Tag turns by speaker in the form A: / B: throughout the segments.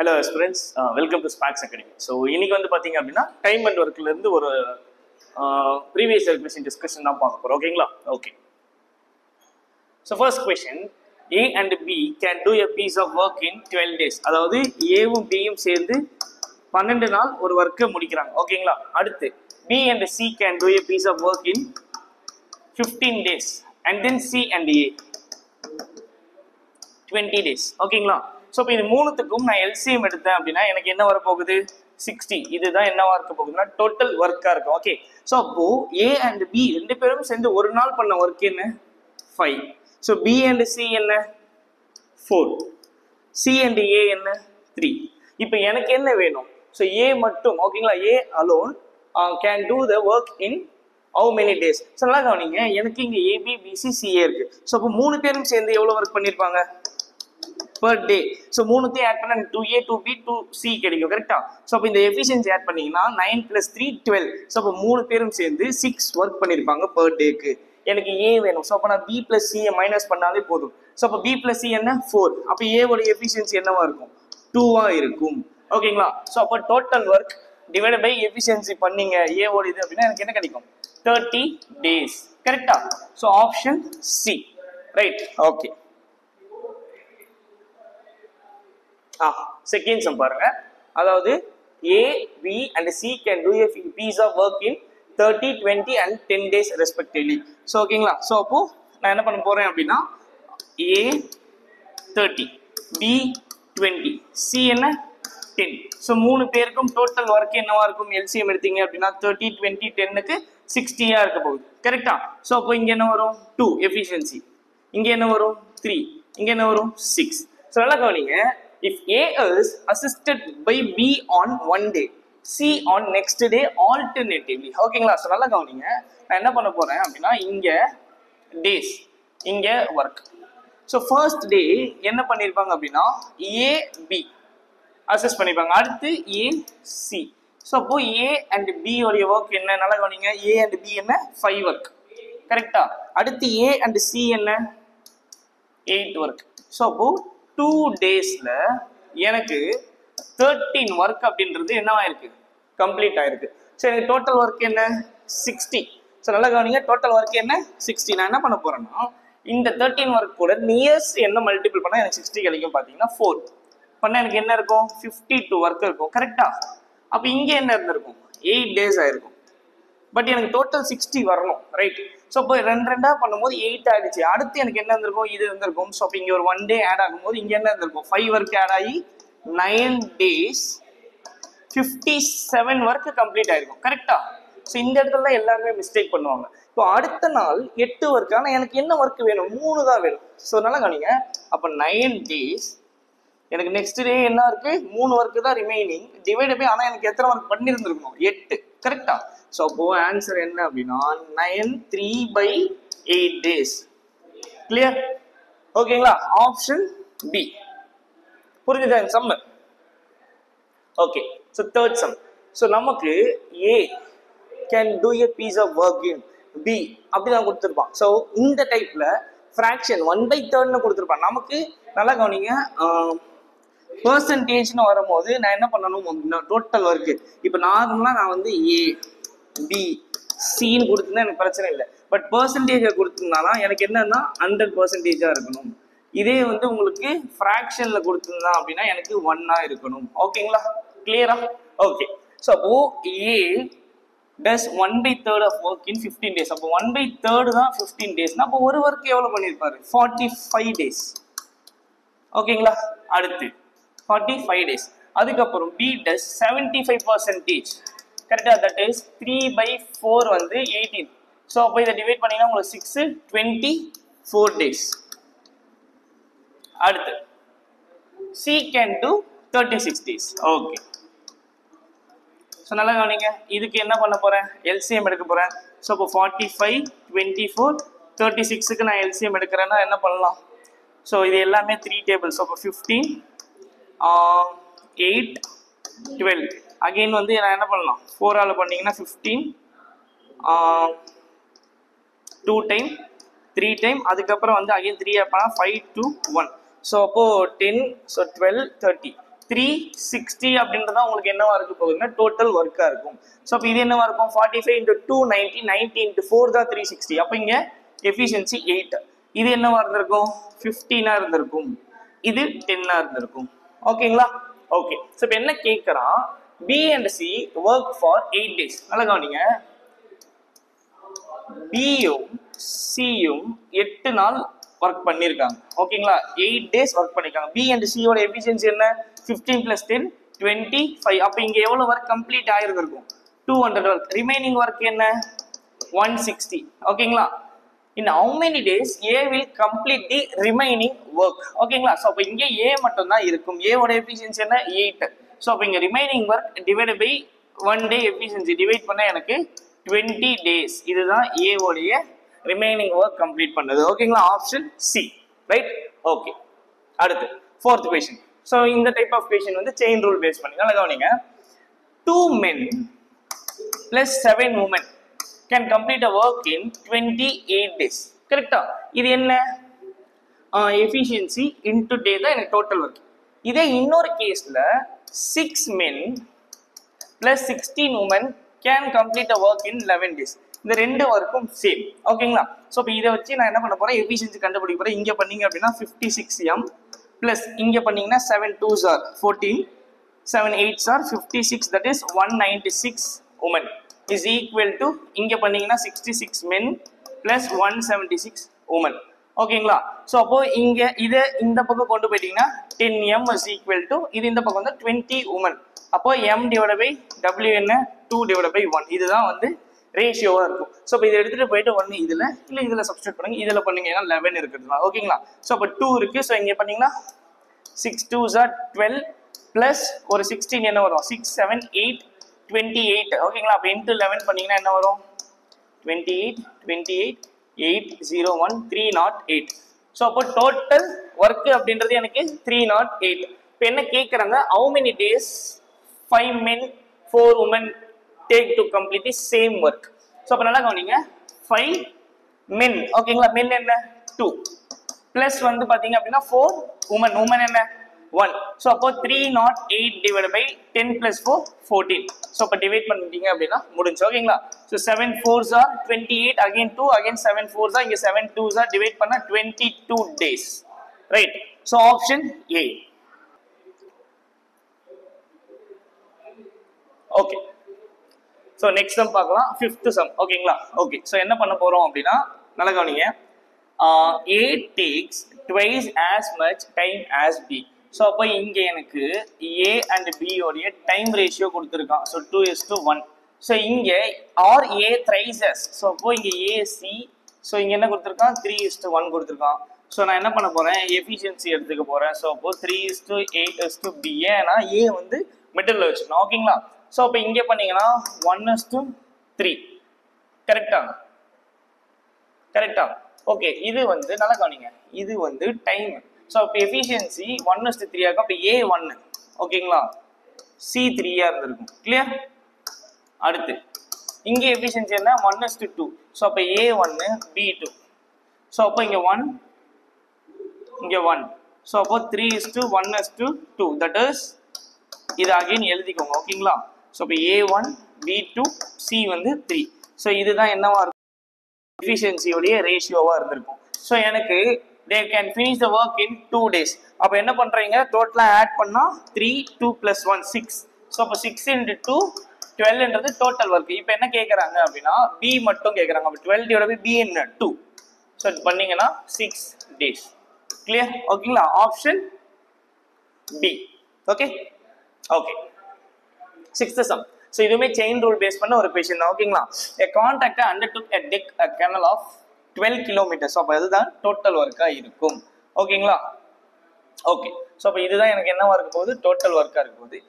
A: Hello students, welcome to Sparks Academy. So இன்னைக்கு வந்து பாத்தீங்க அப்படின்னா டைம் அண்ட் ஒர்க்ல இருந்து ஒரு previous year question discussion தான் பார்க்க போறோம். ஓகேங்களா? Okay. So first question, A and B can do a piece of work in 12 days. அதாவது Aவும் Bயும் சேர்ந்து 12 நாள் ஒரு வர்க்கை முடிக்கிறாங்க. ஓகேங்களா? அடுத்து B and C can do a piece of work in 15 days and then C and A 20 days. ஓகேங்களா? So இப்போ இது மூணுத்துக்கும் நான் எல்சிஎம் எடுத்தேன் அப்படின்னா எனக்கு என்ன வரப்போகுது 60. இதுதான் என்னவா இருக்க போகுதுன்னா டோட்டல் ஒர்க்காக இருக்கும். ஓகே, ஸோ அப்போ ஏ அண்ட் பி ரெண்டு பேரும் சேர்ந்து ஒரு நாள் பண்ண ஒர்க் என்ன 5. ஸோ பி அண்ட் சி என்ன 4, சி அண்ட் ஏ என்ன 3. இப்போ எனக்கு என்ன வேணும்? ஸோ ஏ மட்டும், ஓகேங்களா, ஏ alone can do the work in how many days. So நல்லா கவனிங்க, எனக்கு இங்கே ஏபி பிசி சிஏ இருக்கு. ஸோ அப்போ மூணு பேரும் சேர்ந்து எவ்வளோ ஒர்க் பண்ணியிருப்பாங்க per day. ஸோ மூணுத்தையும் ஆட் பண்ண 2A 2B 2C கிடைக்கும். கரெக்டா? ஸோ அப்போ இந்த எஃபிஷியன்சி ஆட் பண்ணீங்கன்னா 9 + 3 12. ஸோ அப்போ மூணு பேரும் சேர்ந்து 6 ஒர்க் பண்ணியிருப்பாங்க பர் டேக்கு. எனக்கு ஏ வேணும். ஸோ அப்போ நான் B + C மைனஸ் பண்ணாலே போதும். ஸோ அப்போ B + C என்ன 4. அப்போ ஏவோட எஃபிஷியன்சி என்னவா இருக்கும் 2வா இருக்கும். ஓகேங்களா? ஸோ அப்போ total work divide by efficiency பண்ணீங்க ஏவோட இது அப்படின்னா எனக்கு என்ன கிடைக்கும் 30 days. கரெக்டா? So option C. Right? Okay. Second sum பாருங்க. அதாவது A, B and C can do a piece of work in 30, 20 and 10 days respectively. So ஓகேங்களா? ஸோ அப்போ நான் என்ன பண்ண போறேன் அப்படின்னா A 30, B 20, C என்ன 10. ஸோ மூணு பேருக்கும் டோட்டல் ஒர்க் என்னவா இருக்கும் எல்சிஎம் எடுத்தீங்க அப்படின்னா 30, 20, 10க்கு 60 இருக்க போகுது. கரெக்டா? ஸோ அப்போ இங்க என்ன வரும் 2 எஃபிஷியன்சி, இங்க என்ன வரும் 3, இங்க என்ன வரும் 6. ஸோ நல்லா கவனிங்க, if A is assisted by B on one day, C on next day alternatively. ஓகேங்களா? ஸோ நல்லா கவனிங்க, நான் என்ன பண்ண போறேன் அப்படின்னா இங்க டேஸ், இங்க ஒர்க். ஸோ ஃபர்ஸ்ட் டே என்ன பண்ணியிருப்பாங்க அப்படின்னா ஏ பி அசஸ் பண்ணியிருப்பாங்க. அடுத்து ஏ சி. ஸோ அப்போ ஏ அண்ட் பி உடைய ஒர்க் என்ன நல்லா கவனிங்க, ஏ அண்ட் பி என்ன 5 ஒர்க். கரெக்டா? அடுத்து ஏ அண்ட் சி என்ன 8 ஒர்க். ஸோ அப்போ 2 daysல எனக்கு 13 ஒர்க் அப்படின்றது என்னவாயிருக்கு கம்ப்ளீட் ஆயிருக்கு. ஸோ எனக்கு டோட்டல் ஒர்க் என்ன 60. ஸோ நல்லா கவனிங்க, டோட்டல் ஒர்க் என்ன 60. நான் என்ன பண்ண போறேன்னா இந்த 13 ஒர்க் கூட நியர்ஸ் என்ன மல்டிபிள் பண்ணா எனக்கு 60 கிடைக்கும். பார்த்தீங்கன்னா 4 பண்ணா எனக்கு என்ன இருக்கும் 52 ஒர்க் இருக்கும். கரெக்டா? அப்போ இங்கே என்ன இருந்திருக்கும் 8 days ஆயிருக்கும். பட் எனக்கு டோட்டல் 60 வரணும். ரைட்? ஸோ இப்போ ரெண்டா பண்ணும்போது 8 ஆயிடுச்சு. அடுத்து எனக்கு என்ன இருந்திருக்கும் இது இருந்திருக்கும். ஸோ அப்போ இங்கே ஒரு 1 day ஆட் ஆகும்போது இங்கே என்ன இருந்திருக்கும் 5 ஒர்க் ஆட் ஆகி 9 days 57 ஒர்க் கம்ப்ளீட் ஆயிருக்கும். கரெக்டா? ஸோ இந்த இடத்துல தான் எல்லாருமே மிஸ்டேக் பண்ணுவாங்க. இப்போ அடுத்த நாள் 8 ஒர்க், ஆனால் எனக்கு என்ன ஒர்க் வேணும் 3 தான் வேணும். ஸோ நல்லா கவனிங்க, அப்போ 9 days எனக்கு நெக்ஸ்ட் டே என்ன இருக்கு 3 ஒர்க்கு தான் ரிமைனிங் டிவைட் பை, ஆனால் எனக்கு எத்தனை ஒர்க் பண்ணியிருந்துருக்கணும் 8. கரெக்டா? ஸோ அப்போ ஆன்சர் என்ன அப்படின்னா 9 3/8 days. கிளியர்? ஓகேங்களா? Option B. புரிஞ்சுதா இந்த sum? Okay. So third sum. So நமக்கு A can do a piece of work in B அப்படி தான் கொடுத்துருப்பான். ஸோ இந்த டைப்ல ஃப்ராக்ஷன் 1/3 கொடுத்துருப்பான். நமக்கு நல்லா கவனிங்க, பெர்சன்டேஜ்னு வரும்போது நான் என்ன பண்ணணும் டோட்டல் ஒர்க்கு. இப்போ நார்மலாக நான் வந்து ஏ பி சின்னு கொடுத்துருந்தா எனக்கு பிரச்சனை இல்லை. பட் பெர்சன்டேஜை கொடுத்துருந்தாலும் எனக்கு என்னன்னா 100% இருக்கணும். இதே வந்து உங்களுக்கு ஃப்ராக்ஷன்ல கொடுத்துருந்தா அப்படின்னா எனக்கு 1 இருக்கணும். ஓகேங்களா? கிளியரா? ஓகே. ஸோ அப்போ ஏ டஸ் 1/3 ஆஃப் ஒர்க் இன் 15 days. அப்போ 1/3 தான் 15 daysனா அப்போ ஒரு ஒர்க் எவ்வளோ பண்ணியிருப்பாரு 45 days. ஓகேங்களா? அடுத்து 45 days. அதுக்கப்புறம் பி டஸ் 75%. கரெக்டா? தட் இஸ் 3/4 வந்து 18. ஸோ அப்போ இதை டிவைட் பண்ணீங்கன்னா உங்களுக்கு 6 24 days. அடுத்து C can do 36 days. Okay. So நல்லா கவனிங்க, இதுக்கு என்ன பண்ண போறேன் எல்சிஎம் எடுக்க போறேன். ஸோ அப்போ 45 24 36க்கு நான் எல்சிஎம் எடுக்கிறேன்னா என்ன பண்ணலாம்? ஸோ இது எல்லாமே 3 tables. ஸோ அப்போ 15 8 12 அகெயின் வந்து நான் என்ன பண்ணலாம் 4ஆல் பண்ணிங்கன்னா 15 2 டைம் 3 டைம் அதுக்கப்புறம் வந்து அகெயின் 3 பண்ணால் 5 2 1. ஸோ அப்போது 10 ஸோ 12 30 360 அப்படின்றதா உங்களுக்கு என்னவா இருக்க போகுதுன்னா டோட்டல் ஒர்க்கா இருக்கும். ஸோ அப்போ இது என்னவா இருக்கும் 45 into 2 90 90 into 4 தான் 360. அப்போ இங்க எஃபிஷியன்சி 8. இது என்னவா இருந்திருக்கும் 15 இருந்திருக்கும், இது 10 இருந்திருக்கும். ஓகேங்களா? ஓகே. ஸோ இப்போ என்ன கேட்கறான் B and C work for 8 days. நல்லா கவனிங்க, பியும் சியும் 8 நாள் ஒர்க் பண்ணிருக்காங்க. ஓகேங்களா? 8 days ஒர்க் பண்ணிருக்காங்க. பி அண்ட் சியோட எஃபிஷியன்சி என்ன 15 + 10 25. அப்ப இங்க எவ்வளவு ஒர்க் கம்ப்ளீட் ஆயிருந்திருக்கும் 200 ஒர்க். ரிமைனிங் ஒர்க் என்ன 160. ஓகேங்களா? in how many days A will complete the remaining work. ஓகேங்களா? சோ அப்ப இங்க A மட்டும் தான் இருக்கும். A ஓட எஃபிஷியன்சி என்ன 8. சோ அப்ப இங்க remaining work divided by 1 day efficiency divide பண்ணா எனக்கு 20 days. இதுதான் A உடைய ரிமைனிங் ஒர்க் கம்ப்ளீட் பண்ணது. ஓகேங்களா? Option C. ரைட்? ஓகே. அடுத்து fourth question. சோ இந்த டைப் ஆஃப் question வந்து செயின் ரூல் பேஸ் பண்ணி நல்லா கவனிங்க. 2 men plus 7 women can complete a work in 28 days. கரெக்ட்டா? இது என்ன எஃபிஷியன்சி இன்டு டே தான் எனக்கு டோட்டல் ஒர்க். இதே இன்னொரு கேஸ்ல 6 men plus 16 women can complete a work in 11 days. இந்த ரெண்டு ஒர்க்கும் சேம். ஓகேங்களா? ஸோ இப்போ இதை வச்சு நான் என்ன பண்ண போறேன் எஃபிஷியன்சி கண்டுபிடிக்க போறேன். இங்க பண்ணீங்க அப்படின்னா 56m பிளஸ் இங்க பண்ணீங்கன்னா 7 2s are 14, 7 8s are 56, that is 196 women is equal to இங்க பண்ணீங்கன்னா 66 men plus 176 women. ஓகேங்களா? ஸோ அப்போ இங்க இதை இந்த பக்கம் கொண்டு போயிட்டீங்கன்னா 10m is equal to இது இந்த பக்கம் வந்து 20 women. அப்போ m divided by w என்ன 2 divided by 1. இதுதான் வந்து ரேஷியோவா இருக்கும். ஸோ இப்போ இதை எடுத்துட்டு போயிட்டு 1 இதுல இல்ல இதுல சப்ஸ்டியூட் பண்ணுங்க. இதுல பண்ணீங்க ஏன்னா 11 இருக்குதுங்களா? ஓகேங்களா? ஸோ அப்போ 2 இருக்கு. ஸோ இங்க பண்ணீங்கன்னா 6 2s are 12 பிளஸ் ஒரு 16 என்ன வரும் 6 7 8 28. ஓகேங்களா? அப்போ இன்டு 11 பண்ணீங்கன்னா என்ன வரும் 28 28 8 0 1 308. ஸோ அப்போ டோட்டல் ஒர்க் அப்படின்றது எனக்கு 308. இப்போ என்ன கேட்குறாங்க how many days 5 men 4 women take to complete the same work. So அப்போ நல்லா கவனிங்க 5 men. ஓகேங்களா? men என்ன 2 பிளஸ் வந்து பாத்தீங்க அப்படின்னா 4 women. women என்ன 1. ஸோ அப்போ 308 divided by 10 plus 4 14. ஸோ அப்போ டிவைட் பண்ணிட்டீங்க அப்படின்னா முடிஞ்சு. ஓகேங்களா? So 7 4s are 28, again 2, again 7 4s are இங்க 7 2s are டிவைட் பண்ணா 22 days. Right? So option A. Okay. So next sum பார்க்கலாம். 5th some. ஓகேங்களா? ஓகே. ஸோ என்ன பண்ண போறோம் அப்படின்னா நல்லா கவனிங்க. A takes twice as much time as B. So அப்போ இங்க எனக்கு A and B உடைய டைம் ரேஷியோ கொடுத்துருக்கான். ஸோ 2:1. ஸோ இங்க are A thrice as. So அப்போ இங்க AC. ஸோ இங்க என்ன கொடுத்துருக்கான் 3:1 கொடுத்துருக்கான். ஸோ நான் என்ன பண்ண போறேன் எஃபிஷியன்சி எடுத்துக்க போறேன். ஸோ அப்போ 3:8:B. ஏன்னா A வந்து மிடில் வச்சுக்கணும். ஓகேங்களா? ஸோ அப்போ இங்கே பண்ணீங்கன்னா 1:3. கரெக்டா? கரெக்டா? ஓகே. இது வந்து நல்லா கவனிங்க, இது வந்து டைம். ஸோ அப்போ எஃபிஷியன்சி 1:3 ஆகும். அப்போ A1. ஓகேங்களா? C3 இருந்திருக்கும். கிளியர்? அடுத்து இங்கே எஃபிஷியன்சி என்ன 1:2. ஸோ அப்போ A1 B2. ஸோ அப்போ இங்கே 1 இங்கே 1. ஸோ அப்போ 3:1:2. தட் இஸ் இது அகைன் எழுதிக்கோங்க. ஓகேங்களா? ஸோ இப்போ A1 B2 C வந்து 3. ஸோ இதுதான் என்னவா இருக்கும் எஃபிஷியன்சியோடைய ரேஷியோவா இருந்திருக்கும். ஸோ எனக்கு they can finish the work in 2 days. அப்போ என்ன பண்றீங்க டோட்டலா ஆட் பண்ணா 3 2 + 1 6. ஸோ அப்போ 6 into 2 12ன்றது டோட்டல் ஒர்க். இப்போ என்ன கேட்கறாங்க அப்படின்னா B மட்டும் கேட்கறாங்க. அப்போ 12 divided by B என்ன 2. ஸோ பண்ணீங்கன்னா 6 days. கிளியர்? ஓகேங்களா? Option B. Okay. Okay. 6th sum. So இதுவுமே செயின் ரூல் பேஸ் பண்ண ஒரு கொஸ்டின் தான். ஓகேங்களா? a contractor undertook a dig a canal of 12 kilometers. அப்போ அதுதான் டோட்டல் ஒர்க்கா இருக்கும். ஓகேங்களா? ஓகே. ஸோ அப்போ இதுதான் எனக்கு என்னவா இருக்க போகுது டோட்டல் ஒர்க்கா இருக்க போகுது.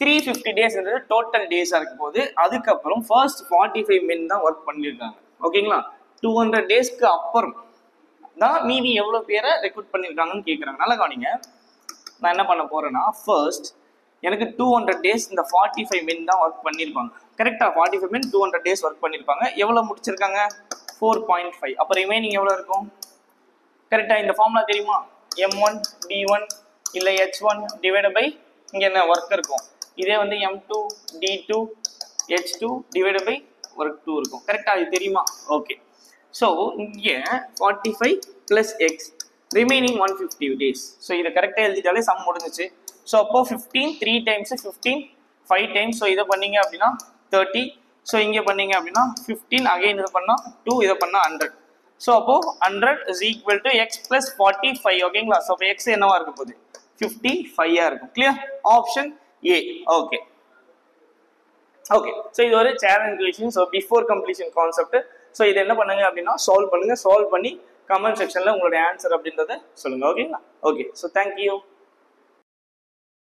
A: 350 days டோட்டல் டேஸா இருக்க போகுது. அதுக்கப்புறம் ஃபர்ஸ்ட் 45 men தான் ஒர்க் பண்ணியிருக்காங்க. ஓகேங்களா? 200 daysக்கு அப்புறம் தான் மீதி எவ்வளோ பேரை ரெக்ரூட் பண்ணியிருக்காங்கன்னு கேட்குறாங்க. நல்லா கவனிங்க, நான் என்ன பண்ண போறேன்னா ஃபர்ஸ்ட் எனக்கு 200 days இந்த 45 men தான் ஒர்க் பண்ணியிருப்பாங்க. கரெக்டா? 45 men 200 days ஒர்க் பண்ணியிருப்பாங்க. எவ்வளோ முடிச்சிருக்காங்க 4.5. அப்போ ரிமைனிங் எவ்வளோ இருக்கும்? கரெக்டா? இந்த ஃபார்முலா தெரியுமா? M1 B1 இல்லை H1 டிவைட் பை இங்கே என்ன ஒர்க் இருக்கும். இதே வந்து M2 D2 H2 divided by work 2 இருக்கும். கரெக்டாக அது தெரியுமா? ஓகே. ஸோ இங்கே 45 + x ரிமைனிங் 150 days. ஸோ இதை கரெக்டாக எழுதிட்டாலே சம் முடிஞ்சிச்சு. ஸோ அப்போ 15 3 times 15 5 times. ஸோ இதை பண்ணீங்க அப்படின்னா 30. ஸோ இங்கே பண்ணீங்க அப்படின்னா 15 அகைன் இது பண்ணால் 2 இதை பண்ணால் 100. ஸோ அப்போ 100 is equal to x plus 45. ஓகேங்களா? ஸோ அப்போ எக்ஸ் என்னவா இருக்க போகுது? 55 இருக்கும். Clear? Option A. Okay okay. So இது ஒரு challenge question. So before completion concept. So இது என்ன பண்ணுங்க அப்படின்னா சால்வ் பண்ணுங்க. சால்வ் பண்ணி கமெண்ட் செக்ஷன்ல உங்களுடைய ஆன்சர் அப்படின்றத சொல்லுங்க. ஓகேங்களா? ஓகே. So thank you.